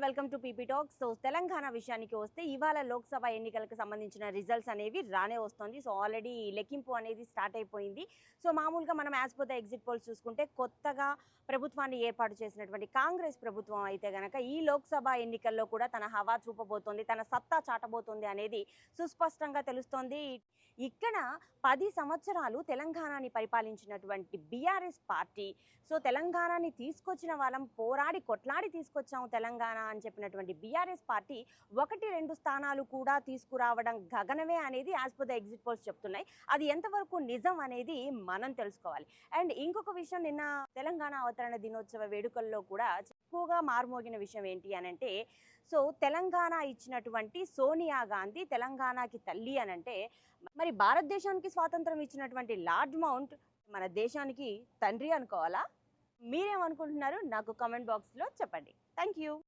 Welcome to PP talk. So Telangana విషయానికి వస్తే ఇవాళ లోక్సభ ఎన్నికలకు సంబంధించిన రిజల్ట్స్ అనేవి రానే వస్తుంది. సో ఆల్రెడీ లెక్కింపు అనేది స్టార్ట్ అయిపోయింది. సో మామూలుగా మనం as per the exit polls చూసుకుంటే కొత్తగా ప్రభుత్వాన్ని ఏర్పాటు చేసినటువంటి కాంగ్రెస్ ప్రభుత్వం అయితే గనక ఈ లోక్సభ ఎన్నికల్లో కూడా తన హవా చూపబోతోంది, తన సత్తా చాటబోతోంది అనేది సుస్పష్టంగా తెలుస్తోంది. ఇక్కడ 10 సంవత్సరాలు తెలంగాణని పరిపాలించినటువంటి బీఆర్ఎస్ పార్టీ, సో తెలంగాణని తీసుకొచ్చిన వాళ్ళం, పోరాడి కొట్లాడి తీసుకొచ్చాము తెలంగాణ అని చెప్పినటువంటి బీఆర్ఎస్ పార్టీ 1-2 స్థానాలు కూడా తీసుకురావడం గగనమే అనేది as per the exit polls చెప్తున్నాయి. అది ఎంతవరకు నిజం అనేది మనం తెలుసుకోవాలి. అండ్ ఇంకొక విషయం, నిన్న తెలంగాణ అవతరణ దినోత్సవ వేడుకల్లో కూడా ఎక్కువగా మారుమోగిన విషయం ఏంటి అని అంటే, సో తెలంగాణ ఇచ్చినటువంటి సోనియా గాంధీ తెలంగాణకి తల్లి అని అంటే, మరి భారతదేశానికి స్వాతంత్రం ఇచ్చినటువంటి లార్డ్ మౌంట్ మన దేశానికి తండ్రి అనుకోవాలా? మీరేమనుకుంటున్నారు? నాకు కామెంట్ బాక్స్లో చెప్పండి. Thank you.